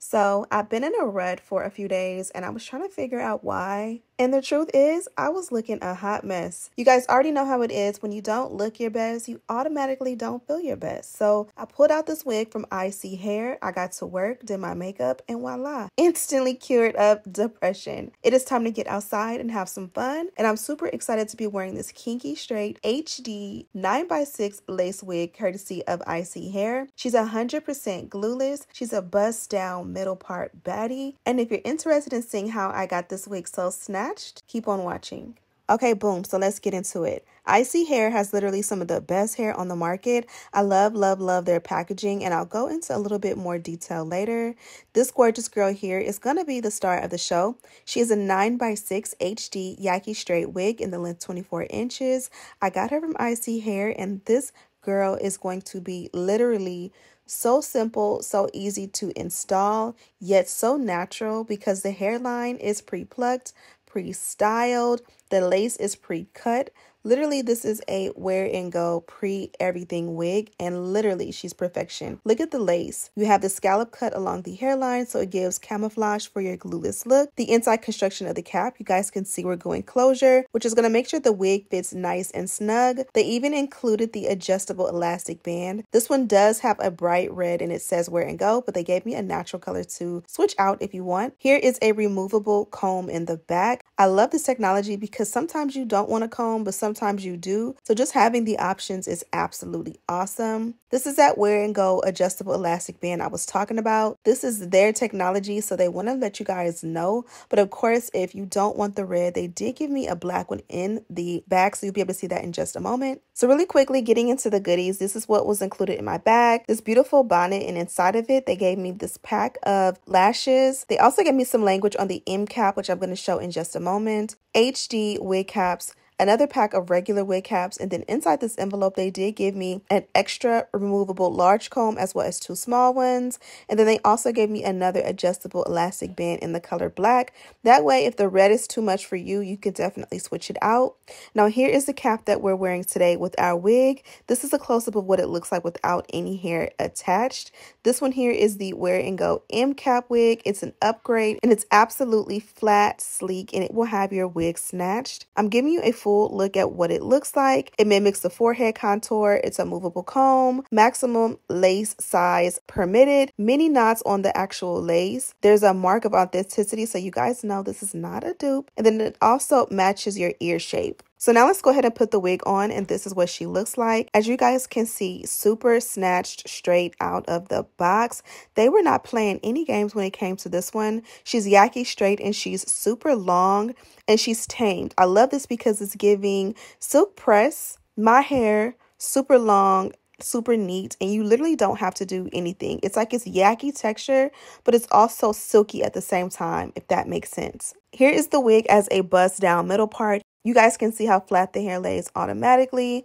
So I've been in a rut for a few days and I was trying to figure out why. And the truth is, I was looking a hot mess. You guys already know how it is. When you don't look your best, you automatically don't feel your best. So I pulled out this wig from Isee hair. I got to work, did my makeup, and voila, instantly cured up depression. It is time to get outside and have some fun. And I'm super excited to be wearing this kinky straight HD 9x6 lace wig courtesy of Isee hair. She's 100% glueless. She's a bust down middle part baddie. And if you're interested in seeing how I got this wig so snatched, keep on watching. Okay, boom, so let's get into it. Isee hair has literally some of the best hair on the market. I love their packaging, and I'll go into a little bit more detail later. This gorgeous girl here is going to be the star of the show. She is a 9x6 HD Yaki Straight Wig in the length 24 inches. I got her from Isee hair, and this girl is going to be literally so simple, so easy to install, yet so natural because the hairline is pre-plucked, pre-styled, the lace is pre-cut. Literally, this is a wear and go pre-everything wig, and literally she's perfection. Look at the lace. You have the scallop cut along the hairline, so it gives camouflage for your glueless look. The inside construction of the cap, you guys can see we're going closure, which is going to make sure the wig fits nice and snug. They even included the adjustable elastic band. This one does have a bright red and it says wear and go, but they gave me a natural color to switch out if you want. Here is a removable comb in the back. I love this technology because sometimes you don't want a comb, but sometimes you do. So just having the options is absolutely awesome. This is that wear and go adjustable elastic band I was talking about. This is their technology, so they want to let you guys know. But of course, if you don't want the red, they did give me a black one in the back, so you'll be able to see that in just a moment. So really quickly, getting into the goodies, this is what was included in my bag. This beautiful bonnet, and inside of it, they gave me this pack of lashes. They also gave me some language on the M cap, which I'm going to show in just a moment. HD wig caps, another pack of regular wig caps, and then inside this envelope they did give me an extra removable large comb as well as two small ones, and then they also gave me another adjustable elastic band in the color black. That way, if the red is too much for you, you can definitely switch it out. Now here is the cap that we're wearing today with our wig. This is a close-up of what it looks like without any hair attached. This one here is the wear and go M cap wig. It's an upgrade and it's absolutely flat, sleek, and it will have your wig snatched. I'm giving you a full look at what it looks like. It mimics the forehead contour. It's a movable comb, maximum lace size permitted, mini knots on the actual lace. There's a mark of authenticity, so you guys know this is not a dupe. And then it also matches your ear shape. So now let's go ahead and put the wig on, and this is what she looks like. As you guys can see, super snatched straight out of the box. They were not playing any games when it came to this one. She's yaki straight and she's super long and she's tamed. I love this because it's giving silk press, my hair, super long, super neat, and you literally don't have to do anything. It's like it's yaki texture, but it's also silky at the same time, if that makes sense. Here is the wig as a bust down middle part. You guys can see how flat the hair lays automatically.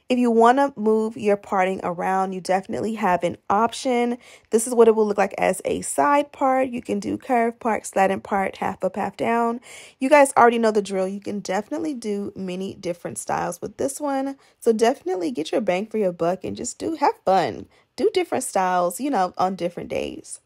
If you want to move your parting around, you definitely have an option. This is what it will look like as a side part. You can do curve part, slatted part, half up, half down. You guys already know the drill. You can definitely do many different styles with this one. So definitely get your bang for your buck and just have fun. Do different styles, you know, on different days.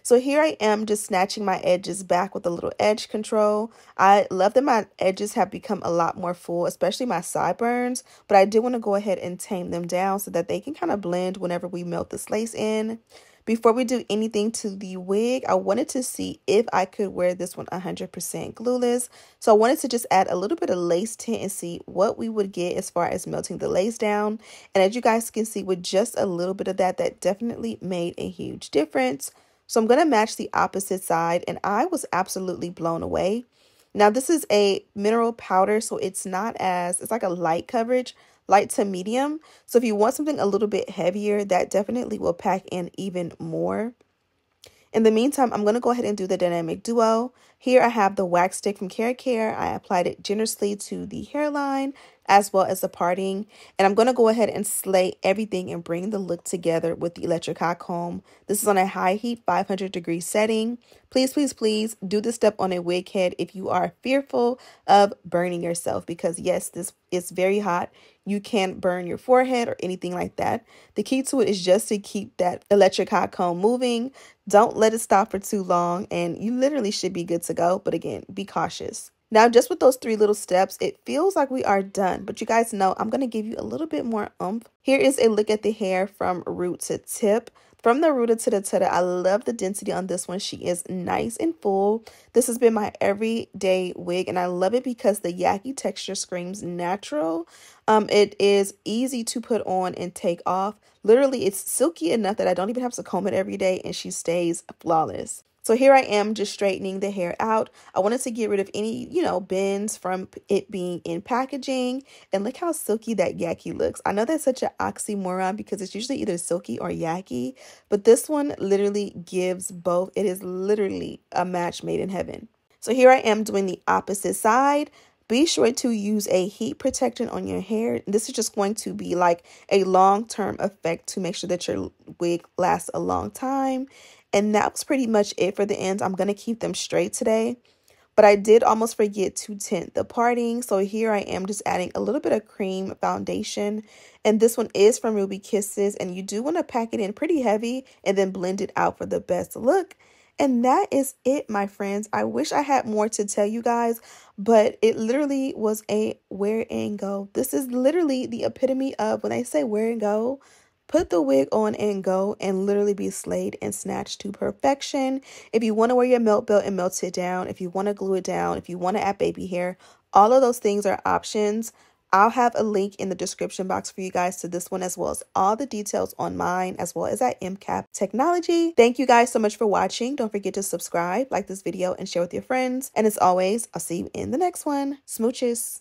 So here I am just snatching my edges back with a little edge control. I love that my edges have become a lot more full, especially my sideburns, but I do want to go ahead and tame them down so that they can kind of blend whenever we melt this lace in. Before we do anything to the wig, I wanted to see if I could wear this one 100% glueless. So I wanted to just add a little bit of lace tint and see what we would get as far as melting the lace down. And as you guys can see, with just a little bit of that definitely made a huge difference. So I'm going to match the opposite side, and I was absolutely blown away. Now this is a mineral powder, so it's like a light coverage, light to medium. So if you want something a little bit heavier, that definitely will pack in even more. In the meantime, I'm going to go ahead and do the dynamic duo. Here I have the wax stick from Care. I applied it generously to the hairline, as well as the parting. And I'm going to go ahead and slay everything and bring the look together with the electric hot comb. This is on a high heat 500-degree setting. Please, please, please do this step on a wig head if you are fearful of burning yourself, because yes, this is very hot. You can't burn your forehead or anything like that. The key to it is just to keep that electric hot comb moving. Don't let it stop for too long, and you literally should be good to go. But again, be cautious. Now, just with those 3 little steps, it feels like we are done. But you guys know I'm going to give you a little bit more oomph. Here is a look at the hair from root to tip. From the rooter to the tutta, I love the density on this one. She is nice and full. This has been my everyday wig, and I love it because the yaki texture screams natural. It is easy to put on and take off. Literally, it's silky enough that I don't even have to comb it every day, and she stays flawless. So here I am just straightening the hair out. I wanted to get rid of any, bends from it being in packaging. And look how silky that yaki looks. I know that's such an oxymoron because it's usually either silky or yaki, but this one literally gives both. It is literally a match made in heaven. So here I am doing the opposite side. Be sure to use a heat protectant on your hair. This is just going to be like a long-term effect to make sure that your wig lasts a long time. And that was pretty much it for the ends. I'm going to keep them straight today. But I did almost forget to tint the parting. So here I am just adding a little bit of cream foundation. And this one is from Ruby Kisses. And you do want to pack it in pretty heavy and then blend it out for the best look. And that is it, my friends. I wish I had more to tell you guys, but it literally was a wear and go. This is literally the epitome of when I say wear and go. Put the wig on and go and literally be slayed and snatched to perfection. If you want to wear your melt belt and melt it down, if you want to glue it down, if you want to add baby hair, all of those things are options. I'll have a link in the description box for you guys to this one, as well as all the details on mine, as well as at MCAP Technology. Thank you guys so much for watching. Don't forget to subscribe, like this video, and share with your friends. And as always, I'll see you in the next one. Smooches.